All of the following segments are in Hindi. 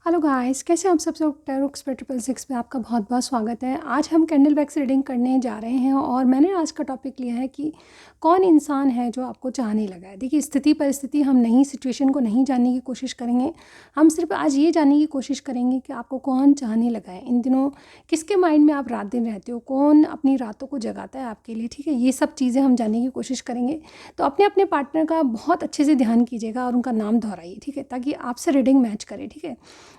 हेलो गाइस, कैसे हैं आप सब लोग। टैरो एक्सपर्ट 666 पे आपका बहुत बहुत स्वागत है। आज हम कैंडल वैक्स रीडिंग करने जा रहे हैं और मैंने आज का टॉपिक लिया है कि कौन इंसान है जो आपको चाहने लगा है। देखिए, स्थिति परिस्थिति हम नहीं, सिचुएशन को नहीं जानने की कोशिश करेंगे। हम सिर्फ आज ये जानने की कोशिश करेंगे कि आपको कौन चाहने लगा है। इन दिनों किसके माइंड में आप रात दिन रहते हो, कौन अपनी रातों को जगाता है आपके लिए। ठीक है, ये सब चीज़ें हम जानने की कोशिश करेंगे। तो अपने अपने पार्टनर का बहुत अच्छे से ध्यान कीजिएगा और उनका नाम दोहराइए, ठीक है, ताकि आपसे रीडिंग मैच करे। ठीक है,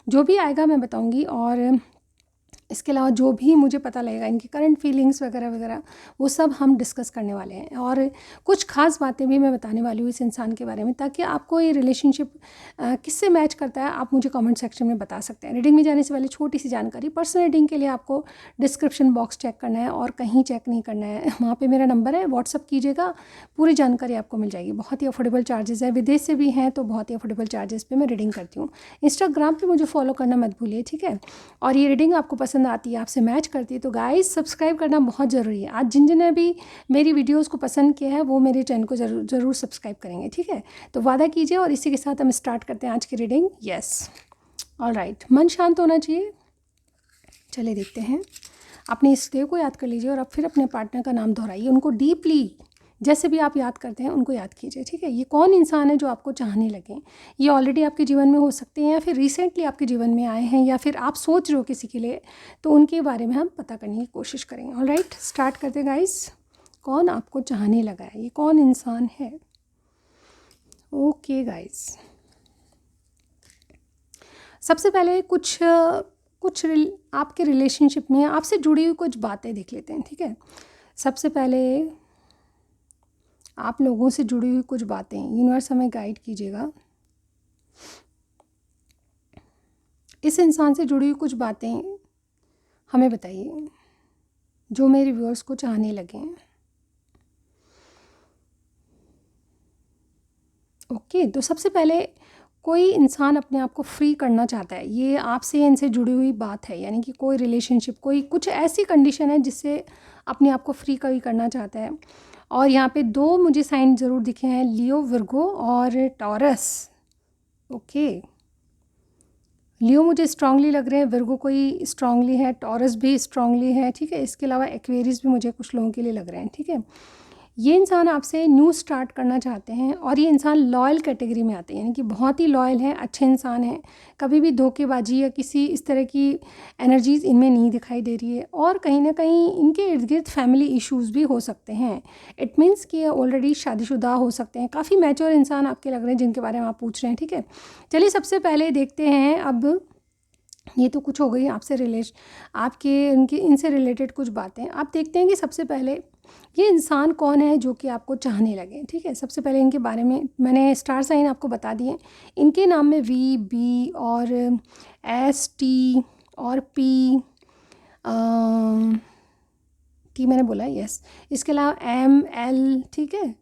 जो भी आएगा मैं बताऊंगी। और इसके अलावा जो भी मुझे पता लगेगा, इनकी करंट फीलिंग्स वगैरह वगैरह, वो सब हम डिस्कस करने वाले हैं। और कुछ खास बातें भी मैं बताने वाली हूँ इस इंसान के बारे में, ताकि आपको ये रिलेशनशिप किससे मैच करता है आप मुझे कमेंट सेक्शन में बता सकते हैं। रीडिंग में जाने से पहले छोटी सी जानकारी, पर्सनल रीडिंग के लिए आपको डिस्क्रिप्शन बॉक्स चेक करना है और कहीं चेक नहीं करना है। वहाँ पर मेरा नंबर है, व्हाट्सअप कीजिएगा, पूरी जानकारी आपको मिल जाएगी। बहुत ही अफोर्डेबल चार्जेस है, विदेश से भी हैं तो बहुत ही अफोर्डेबल चार्जेस पे मैं रीडिंग करती हूँ। इंस्टाग्राम पे मुझे फॉलो करना मत भूलिए, ठीक है। और ये रीडिंग आपको पसंद आती है, आपसे मैच करती है, तो गाइस सब्सक्राइब करना बहुत ज़रूरी है। आज जिन जिन ने भी मेरी वीडियोस को पसंद किया है वो मेरे चैनल को ज़रूर ज़रूर सब्सक्राइब करेंगे, ठीक है। तो वादा कीजिए और इसी के साथ हम स्टार्ट करते हैं आज की रीडिंग। यस, ऑलराइट, मन शांत होना चाहिए। चलिए देखते हैं। अपने इस डे को याद कर लीजिए और अब फिर अपने पार्टनर का नाम दोहराइए, उनको डीपली जैसे भी आप याद करते हैं उनको याद कीजिए, ठीक है। ये कौन इंसान है जो आपको चाहने लगे। ये ऑलरेडी आपके जीवन में हो सकते हैं या फिर रिसेंटली आपके जीवन में आए हैं या फिर आप सोच रहे हो किसी के लिए, तो उनके बारे में हम पता करने की कोशिश करेंगे। ऑलराइट, स्टार्ट करते गाइस। कौन आपको चाहने लगा है, ये कौन इंसान है। ओके गाइस, सबसे पहले आपके रिलेशनशिप में आपसे जुड़ी हुई कुछ बातें देख लेते हैं, ठीक है। सबसे पहले आप लोगों से जुड़ी हुई कुछ बातें यूनिवर्स हमें गाइड कीजिएगा। इस इंसान से जुड़ी हुई कुछ बातें हमें बताइए जो मेरे व्यूअर्स को चाहने लगे हैं। ओके, तो सबसे पहले कोई इंसान अपने आप को फ्री करना चाहता है। ये आपसे इनसे जुड़ी हुई बात है, यानी कि कोई रिलेशनशिप, कोई कुछ ऐसी कंडीशन है जिससे अपने आप को फ्री कोई करना चाहता है। और यहाँ पे दो मुझे साइन ज़रूर दिखे हैं, लियो, विर्गो और टॉरस। ओके, लियो मुझे स्ट्रांगली लग रहे हैं, विर्गो कोई स्ट्रांगली है, टॉरस भी स्ट्रांगली है, ठीक है। इसके अलावा एक्वेरियस भी मुझे कुछ लोगों के लिए लग रहे हैं, ठीक है। ये इंसान आपसे न्यू स्टार्ट करना चाहते हैं और ये इंसान लॉयल कैटेगरी में आते हैं, यानी कि बहुत ही लॉयल है, अच्छे इंसान हैं। कभी भी धोखेबाजी या किसी इस तरह की एनर्जीज इनमें नहीं दिखाई दे रही है। और कहीं ना कहीं इनके इर्द गिर्द फैमिली इश्यूज़ भी हो सकते हैं। इट मीन्स कि ये ऑलरेडी शादीशुदा हो सकते हैं। काफ़ी मैच्योर इंसान आपके लग रहे हैं जिनके बारे में आप पूछ रहे हैं, ठीक है। चलिए सबसे पहले देखते हैं। अब ये तो कुछ हो गई आपसे आपके इनके इनसे रिलेटेड कुछ बातें। आप देखते हैं कि सबसे पहले ये इंसान कौन है जो कि आपको चाहने लगे, ठीक है। सबसे पहले इनके बारे में मैंने स्टार साइन आपको बता दिए। इनके नाम में वी, बी और एस, टी और पी, टी मैंने बोला, यस। इसके अलावा एम, एल, ठीक है,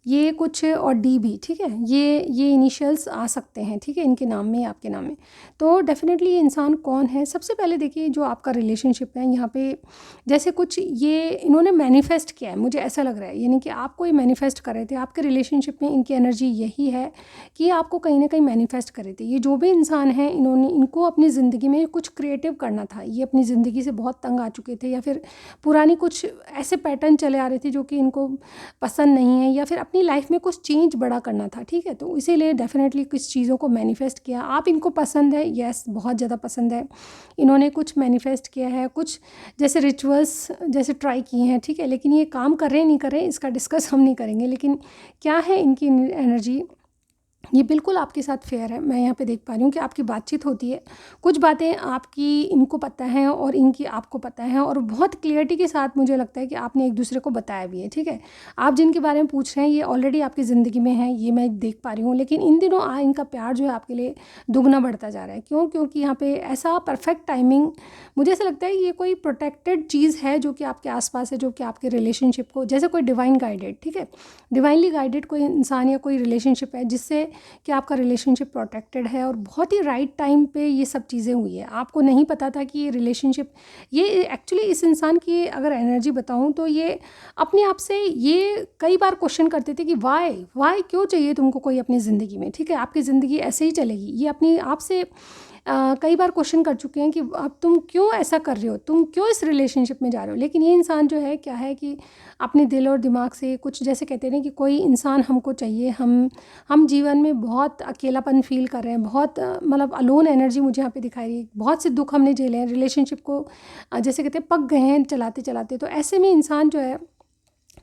ये कुछ और डी भी, ठीक है। ये इनिशियल्स आ सकते हैं, ठीक है, इनके नाम में, आपके नाम में। तो डेफिनेटली ये इंसान कौन है। सबसे पहले देखिए, जो आपका रिलेशनशिप है यहाँ पे जैसे कुछ ये इन्होंने मैनिफेस्ट किया है, मुझे ऐसा लग रहा है, यानी कि आपको ये मैनिफेस्ट कर रहे थे। आपके रिलेशनशिप में इनकी एनर्जी यही है कि आपको कहीं ना कहीं मैनिफेस्ट कर रहे थे। ये जो भी इंसान है, इनको अपनी ज़िंदगी में कुछ क्रिएटिव करना था। ये अपनी ज़िंदगी से बहुत तंग आ चुके थे या फिर पुरानी कुछ ऐसे पैटर्न चले आ रहे थे जो कि इनको पसंद नहीं है, या फिर अपनी लाइफ में कुछ चेंज बड़ा करना था, ठीक है। तो इसीलिए डेफिनेटली कुछ चीज़ों को मैनिफेस्ट किया। आप इनको पसंद है, यस, बहुत ज़्यादा पसंद है। इन्होंने कुछ मैनिफेस्ट किया है, कुछ जैसे रिचुअल्स जैसे ट्राई किए हैं, ठीक है। लेकिन ये काम कर रहे हैं नहीं कर रहे हैं इसका डिस्कस हम नहीं करेंगे। लेकिन क्या है इनकी एनर्जी, ये बिल्कुल आपके साथ फेयर है। मैं यहाँ पे देख पा रही हूँ कि आपकी बातचीत होती है, कुछ बातें आपकी इनको पता है और इनकी आपको पता है, और बहुत क्लियरिटी के साथ मुझे लगता है कि आपने एक दूसरे को बताया भी है, ठीक है। आप जिनके बारे में पूछ रहे हैं ये ऑलरेडी आपकी ज़िंदगी में है, ये मैं देख पा रही हूँ। लेकिन इन दिनों इनका प्यार जो है आपके लिए दुगना बढ़ता जा रहा है। क्यों? क्योंकि यहाँ पे ऐसा परफेक्ट टाइमिंग, मुझे ऐसा लगता है ये कोई प्रोटेक्टेड चीज़ है जो कि आपके आसपास है, जो कि आपके रिलेशनशिप को, जैसे कोई डिवाइन गाइडेड, ठीक है, डिवाइनली गाइडेड कोई इंसान या कोई रिलेशनशिप है जिससे कि आपका रिलेशनशिप प्रोटेक्टेड है। और बहुत ही राइट टाइम पे ये सब चीज़ें हुई है। आपको नहीं पता था कि ये रिलेशनशिप, ये एक्चुअली इस इंसान की अगर एनर्जी बताऊं तो ये अपने आप से ये कई बार क्वेश्चन करते थे कि वाई क्यों चाहिए तुमको कोई अपनी ज़िंदगी में, ठीक है। आपकी ज़िंदगी ऐसे ही चलेगी। ये अपनी आप से कई बार क्वेश्चन कर चुके हैं कि अब तुम क्यों ऐसा कर रहे हो, तुम क्यों इस रिलेशनशिप में जा रहे हो। लेकिन ये इंसान जो है क्या है कि अपने दिल और दिमाग से कुछ, जैसे कहते हैं ना कि कोई इंसान हमको चाहिए, हम जीवन में बहुत अकेलापन फ़ील कर रहे हैं, बहुत मतलब अलोन एनर्जी मुझे यहाँ पे दिखाई रही है, बहुत से दुख हमने झेले हैं, रिलेशनशिप को जैसे कहते हैं पक गए हैं चलाते चलाते। तो ऐसे में इंसान जो है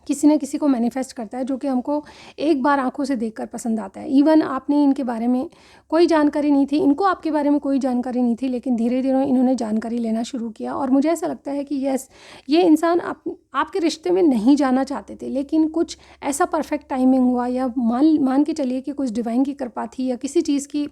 किसी न किसी को मैनिफेस्ट करता है जो कि हमको एक बार आंखों से देखकर पसंद आता है। इवन आपने इनके बारे में कोई जानकारी नहीं थी, इनको आपके बारे में कोई जानकारी नहीं थी, लेकिन धीरे धीरे इन्होंने जानकारी लेना शुरू किया। और मुझे ऐसा लगता है कि यस, ये इंसान आपके रिश्ते में नहीं जाना चाहते थे, लेकिन कुछ ऐसा परफेक्ट टाइमिंग हुआ, या मान के चलिए कि कुछ डिवाइन की कृपा थी, या किसी चीज़ की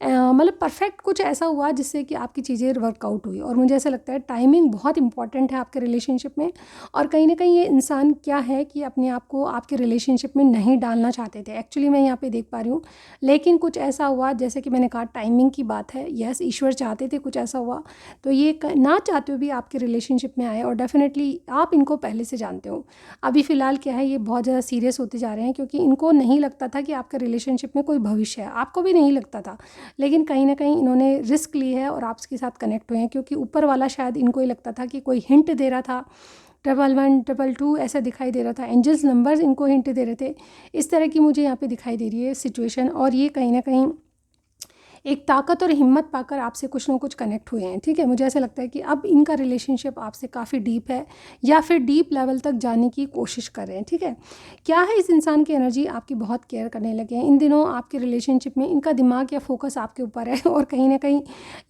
मतलब परफेक्ट कुछ ऐसा हुआ जिससे कि आपकी चीज़ें वर्कआउट हुई। और मुझे ऐसा लगता है टाइमिंग बहुत इंपॉर्टेंट है आपके रिलेशनशिप में। और कहीं ना कहीं ये इंसान क्या है कि अपने आप को आपके रिलेशनशिप में नहीं डालना चाहते थे, एक्चुअली मैं यहाँ पे देख पा रही हूँ। लेकिन कुछ ऐसा हुआ, जैसे कि मैंने कहा टाइमिंग की बात है, यस ईश्वर चाहते थे कुछ ऐसा हुआ, तो ये ना चाहते हुए भी आपके रिलेशनशिप में आए। और डेफिनेटली आप इनको पहले से जानते हो। अभी फ़िलहाल क्या है, ये बहुत ज़्यादा सीरियस होते जा रहे हैं, क्योंकि इनको नहीं लगता था कि आपके रिलेशनशिप में कोई भविष्य है, आपको भी नहीं लगता था। लेकिन कहीं ना कहीं इन्होंने रिस्क ली है और आपके साथ कनेक्ट हुए हैं, क्योंकि ऊपर वाला शायद इनको ही लगता था कि कोई हिंट दे रहा था, 111 222 ऐसा दिखाई दे रहा था, एंजल्स नंबर्स इनको हिंट दे रहे थे। इस तरह की मुझे यहाँ पे दिखाई दे रही है सिचुएशन। और ये कहीं ना कहीं एक ताकत और हिम्मत पाकर आपसे कुछ ना कुछ कनेक्ट हुए हैं, ठीक है। मुझे ऐसा लगता है कि अब इनका रिलेशनशिप आपसे काफ़ी डीप है, या फिर डीप लेवल तक जाने की कोशिश कर रहे हैं, ठीक है। क्या है, इस इंसान की एनर्जी आपकी बहुत केयर करने लगे हैं इन दिनों। आपके रिलेशनशिप में इनका दिमाग या फोकस आपके ऊपर है, और कहीं ना कहीं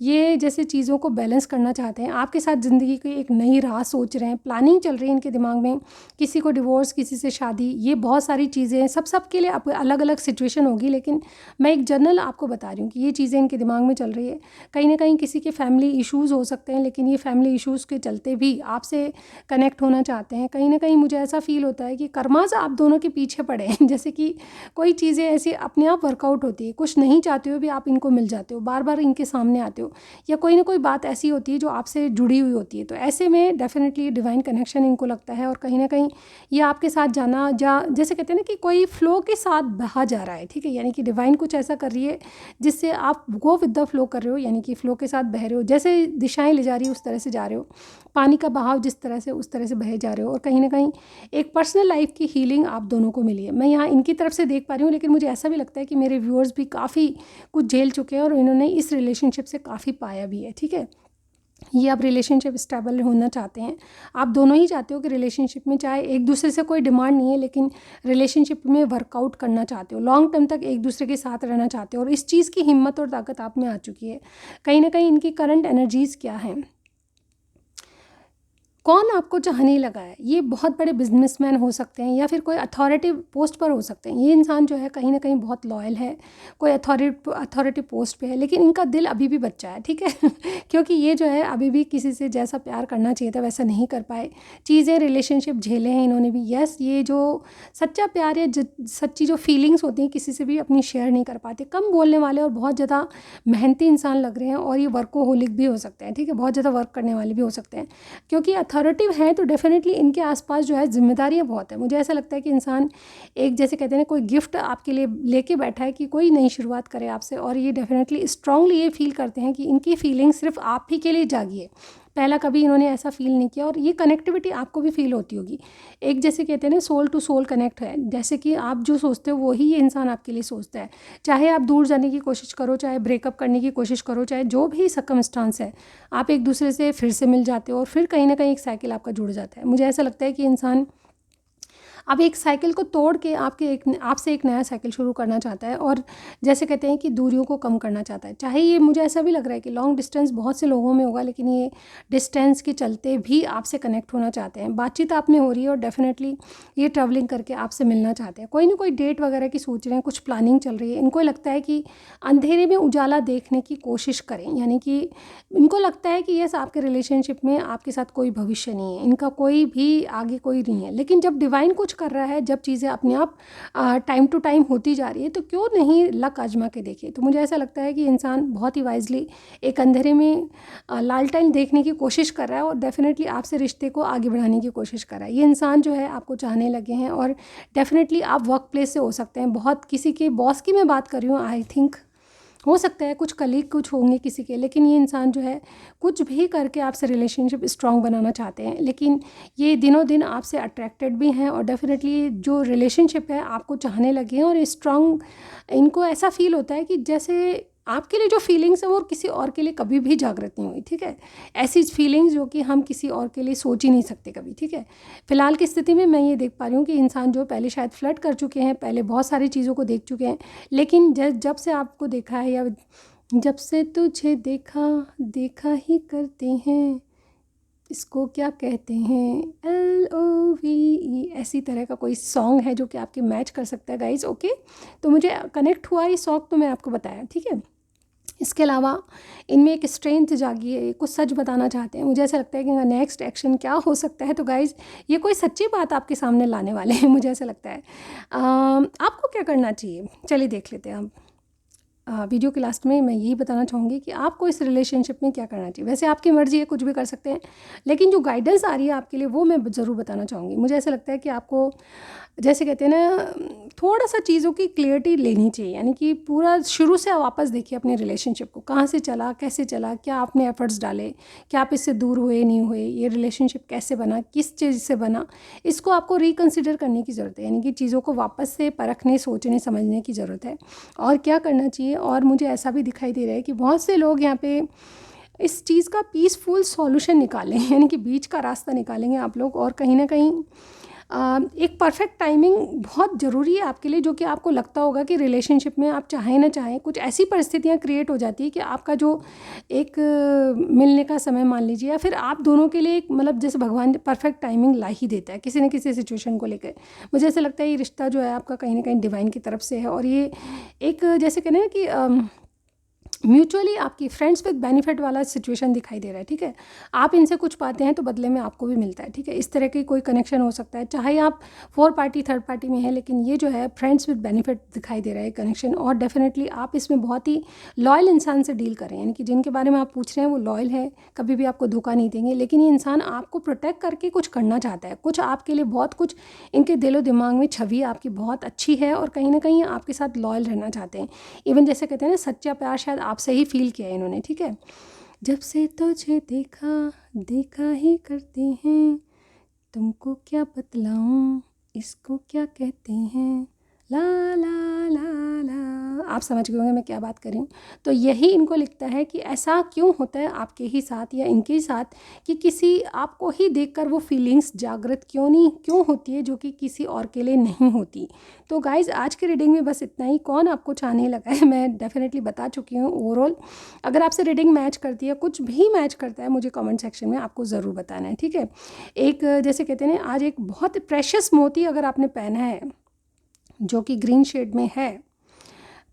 ये जैसे चीज़ों को बैलेंस करना चाहते हैं, आपके साथ ज़िंदगी की एक नई राह सोच रहे हैं, प्लानिंग चल रही है इनके दिमाग में, किसी को डिवोर्स, किसी से शादी, ये बहुत सारी चीज़ें हैं। सबके लिए अलग अलग सिचुएशन होगी, लेकिन मैं एक जनरल आपको बता रही हूँ कि ये चीज़ें इनके दिमाग में चल रही है। कहीं ना कहीं किसी के फैमिली इश्यूज़ हो सकते हैं, लेकिन ये फैमिली इश्यूज़ के चलते भी आपसे कनेक्ट होना चाहते हैं। कहीं ना कहीं मुझे ऐसा फील होता है कि कर्मास आप दोनों के पीछे पड़े हैं जैसे कि कोई चीज़ें ऐसी अपने आप वर्कआउट होती है, कुछ नहीं चाहते हो भी आप इनको मिल जाते हो, बार बार इनके सामने आते हो, या कोई ना कोई बात ऐसी होती है जो आपसे जुड़ी हुई होती है। तो ऐसे में डेफिनेटली डिवाइन कनेक्शन इनको लगता है, और कहीं ना कहीं ये आपके साथ जाना जैसे कहते हैं ना कि कोई फ्लो के साथ बहा जा रहा है, ठीक है। यानी कि डिवाइन कुछ ऐसा कर रही है जिससे आप गो विद द फ्लो कर रहे हो, यानी कि फ्लो के साथ बह रहे हो, जैसे दिशाएं ले जा रही है उस तरह से जा रहे हो, पानी का बहाव जिस तरह से उस तरह से बहे जा रहे हो। और कहीं ना कहीं एक पर्सनल लाइफ की हीलिंग आप दोनों को मिली है, मैं यहाँ इनकी तरफ से देख पा रही हूँ। लेकिन मुझे ऐसा भी लगता है कि मेरे व्यूअर्स भी काफ़ी कुछ झेल चुके हैं, और इन्होंने इस रिलेशनशिप से काफ़ी पाया भी है, ठीक है। ये अब रिलेशनशिप स्टेबल होना चाहते हैं, आप दोनों ही चाहते हो कि रिलेशनशिप में, चाहे एक दूसरे से कोई डिमांड नहीं है, लेकिन रिलेशनशिप में वर्कआउट करना चाहते हो, लॉन्ग टर्म तक एक दूसरे के साथ रहना चाहते हो, और इस चीज़ की हिम्मत और ताकत आप में आ चुकी है। कहीं ना कहीं इनकी करंट एनर्जीज़ क्या हैं, कौन आपको चाहने लगा है, ये बहुत बड़े बिजनेसमैन हो सकते हैं, या फिर कोई अथॉरिटी पोस्ट पर हो सकते हैं। ये इंसान जो है कहीं ना कहीं बहुत लॉयल है, कोई अथॉरिटी पोस्ट पे है, लेकिन इनका दिल अभी भी बच्चा है, ठीक है क्योंकि ये जो है अभी भी किसी से जैसा प्यार करना चाहिए था वैसा नहीं कर पाए, चीज़ें रिलेशनशिप झेले हैं इन्होंने भी। यस, ये जो सच्चा प्यार या सच्ची जो फीलिंग्स होती हैं किसी से भी अपनी शेयर नहीं कर पाते, कम बोलने वाले और बहुत ज़्यादा मेहनती इंसान लग रहे हैं, और ये वर्कोहोलिक भी हो सकते हैं, ठीक है, बहुत ज़्यादा वर्क करने वाले भी हो सकते हैं। क्योंकि अथॉरिटिव हैं तो डेफिनेटली इनके आसपास जो है जिम्मेदारियां बहुत है। मुझे ऐसा लगता है कि इंसान एक, जैसे कहते हैं ना, कोई गिफ्ट आपके लिए लेके बैठा है कि कोई नई शुरुआत करे आपसे, और ये डेफिनेटली स्ट्रांगली ये फील करते हैं कि इनकी फीलिंग सिर्फ आप ही के लिए जागी है। पहला कभी इन्होंने ऐसा फील नहीं किया, और ये कनेक्टिविटी आपको भी फील होती होगी। एक, जैसे कहते हैं ना, सोल टू सोल कनेक्ट है, जैसे कि आप जो सोचते हो वही ये इंसान आपके लिए सोचता है। चाहे आप दूर जाने की कोशिश करो, चाहे ब्रेकअप करने की कोशिश करो, चाहे जो भी सर्कमस्टांस है, आप एक दूसरे से फिर से मिल जाते हो, और फिर कहीं ना कहीं एक साइकिल आपका जुड़ जाता है। मुझे ऐसा लगता है कि इंसान अब एक साइकिल को तोड़ के आपसे एक नया साइकिल शुरू करना चाहता है, और जैसे कहते हैं कि दूरियों को कम करना चाहता है। चाहे ये, मुझे ऐसा भी लग रहा है कि लॉन्ग डिस्टेंस बहुत से लोगों में होगा, लेकिन ये डिस्टेंस के चलते भी आपसे कनेक्ट होना चाहते हैं। बातचीत आप में हो रही है, और डेफिनेटली ये ट्रैवलिंग करके आपसे मिलना चाहते हैं। कोई ना कोई डेट वगैरह की सोच रहे हैं, कुछ प्लानिंग चल रही है। इनको लगता है कि अंधेरे में उजाला देखने की कोशिश करें, यानी कि इनको लगता है कि यस, आपके रिलेशनशिप में आपके साथ कोई भविष्य नहीं है, इनका कोई भी आगे कोई नहीं है। लेकिन जब डिवाइन कुछ कर रहा है, जब चीज़ें अपने आप टाइम टू टाइम होती जा रही है, तो क्यों नहीं लक आजमा के देखिए। तो मुझे ऐसा लगता है कि इंसान बहुत ही वाइजली एक अंधेरे में लालटेन देखने की कोशिश कर रहा है, और डेफिनेटली आपसे रिश्ते को आगे बढ़ाने की कोशिश कर रहा है। ये इंसान जो है आपको चाहने लगे हैं, और डेफिनेटली आप वर्क प्लेस से हो सकते हैं, बहुत किसी के बॉस की मैं बात कर रही हूँ, आई थिंक हो सकता है कुछ कलीग कुछ होंगे किसी के, लेकिन ये इंसान जो है कुछ भी करके आपसे रिलेशनशिप स्ट्रॉन्ग बनाना चाहते हैं, लेकिन ये दिनों दिन आपसे अट्रैक्टेड भी हैं और डेफिनेटली जो रिलेशनशिप है आपको चाहने लगे हैं और स्ट्रॉन्ग, इनको ऐसा फील होता है कि जैसे आपके लिए जो फीलिंग्स है वो किसी और के लिए कभी भी जागृत नहीं हुई, ठीक है। ऐसी फीलिंग्स जो कि हम किसी और के लिए सोच ही नहीं सकते कभी, ठीक है। फिलहाल की स्थिति में मैं ये देख पा रही हूँ कि इंसान जो पहले शायद फ्लर्ट कर चुके हैं, पहले बहुत सारी चीज़ों को देख चुके हैं, लेकिन जब से आपको देखा है, या जब से तुझे देखा देखा ही करते हैं, इसको क्या कहते हैं, LOVE, ऐसी तरह का कोई सॉन्ग है जो कि आपके मैच कर सकता है गाइज, ओके। तो मुझे कनेक्ट हुआ ये सॉन्ग, तो मैं आपको बताया, ठीक है। इसके अलावा इनमें एक स्ट्रेंथ जागी है, कुछ सच बताना चाहते हैं। मुझे ऐसा लगता है कि नेक्स्ट एक्शन क्या हो सकता है, तो गाइज़ ये कोई सच्ची बात आपके सामने लाने वाले हैं, मुझे ऐसा लगता है। आपको क्या करना चाहिए, चलिए देख लेते हैं हम। वीडियो के लास्ट में मैं यही बताना चाहूँगी कि आपको इस रिलेशनशिप में क्या करना चाहिए। वैसे आपकी मर्ज़ी है, कुछ भी कर सकते हैं, लेकिन जो गाइडेंस आ रही है आपके लिए वो मैं ज़रूर बताना चाहूँगी। मुझे ऐसा लगता है कि आपको, जैसे कहते हैं ना, थोड़ा सा चीज़ों की क्लियरिटी लेनी चाहिए, यानी कि पूरा शुरू से वापस देखिए अपने रिलेशनशिप को, कहाँ से चला, कैसे चला, क्या आपने एफर्ट्स डाले, क्या आप इससे दूर हुए नहीं हुए, ये रिलेशनशिप कैसे बना, किस चीज़ से बना, इसको आपको रिकंसिडर करने की ज़रूरत है, यानी कि चीज़ों को वापस से परखने, सोचने, समझने की ज़रूरत है और क्या करना चाहिए। और मुझे ऐसा भी दिखाई दे रहा है कि बहुत से लोग यहाँ पे इस चीज़ का पीसफुल सॉल्यूशन निकालें, यानी कि बीच का रास्ता निकालेंगे आप लोग, और कहीं ना कहीं एक परफेक्ट टाइमिंग बहुत ज़रूरी है आपके लिए, जो कि आपको लगता होगा कि रिलेशनशिप में आप चाहें ना चाहें कुछ ऐसी परिस्थितियां क्रिएट हो जाती है कि आपका जो एक मिलने का समय मान लीजिए, या फिर आप दोनों के लिए एक, मतलब जैसे भगवान परफेक्ट टाइमिंग ला ही देता है किसी न किसी सिचुएशन को लेकर। मुझे ऐसा लगता है ये रिश्ता जो है आपका कहीं ना कहीं डिवाइन की तरफ से है, और ये एक, जैसे कहते हैं कि म्यूचुअली आपकी फ्रेंड्स विद बेनिफिट वाला सिचुएशन दिखाई दे रहा है, ठीक है। आप इनसे कुछ पाते हैं तो बदले में आपको भी मिलता है, ठीक है। इस तरह की कोई कनेक्शन हो सकता है, चाहे आप 4 पार्टी 3rd पार्टी में है, लेकिन ये जो है फ्रेंड्स विद बेनिफिट दिखाई दे रहा है कनेक्शन। और डेफिनेटली आप इसमें बहुत ही लॉयल इंसान से डील करें, यानी कि जिनके बारे में आप पूछ रहे हैं वो लॉयल है, कभी भी आपको धोखा नहीं देंगे, लेकिन ये इंसान आपको प्रोटेक्ट करके कुछ करना चाहता है, कुछ आपके लिए बहुत कुछ, इनके दिलो दिमाग में छवि आपकी बहुत अच्छी है और कहीं ना कहीं आपके साथ लॉयल रहना चाहते हैं। इवन जैसे कहते हैं ना, सच्चा प्यार शायद आपसे ही फील किया है इन्होंने, ठीक है। जब से तुझे देखा देखा ही करते हैं, तुमको क्या बतलाऊं, इसको क्या कहते हैं, ला ला ला ला। आप समझ गए होंगे मैं क्या बात कर रही हूँ। तो यही इनको लिखता है कि ऐसा क्यों होता है आपके ही साथ या इनके ही साथ, कि किसी आपको ही देखकर वो फीलिंग्स जागृत क्यों होती है, जो कि किसी और के लिए नहीं होती। तो गाइज़ आज की रीडिंग में बस इतना ही। कौन आपको चाहने लगा है मैं डेफिनेटली बता चुकी हूँ ओवरऑल। अगर आपसे रीडिंग मैच करती है, कुछ भी मैच करता है, मुझे कमेंट सेक्शन में आपको ज़रूर बताना है, ठीक है। एक, जैसे कहते हैं ना, आज एक बहुत प्रेशियस मोती अगर आपने पहना है जो कि ग्रीन शेड में है,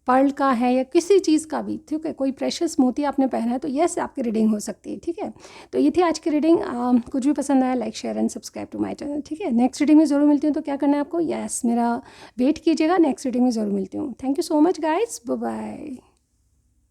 पर्ल का है या किसी चीज़ का भी, ठीक है, कोई प्रेशियस मोती आपने पहना है, तो यस आपकी रीडिंग हो सकती है, ठीक है। तो ये थी आज की रीडिंग। कुछ भी पसंद आया like share and subscribe to my channel, ठीक है। नेक्स्ट रीडिंग में ज़रूर मिलती हूँ, तो क्या करना है आपको, यस मेरा वेट कीजिएगा, नेक्स्ट रीडिंग में ज़रूर मिलती हूँ। Thank you so much guys, bye bye.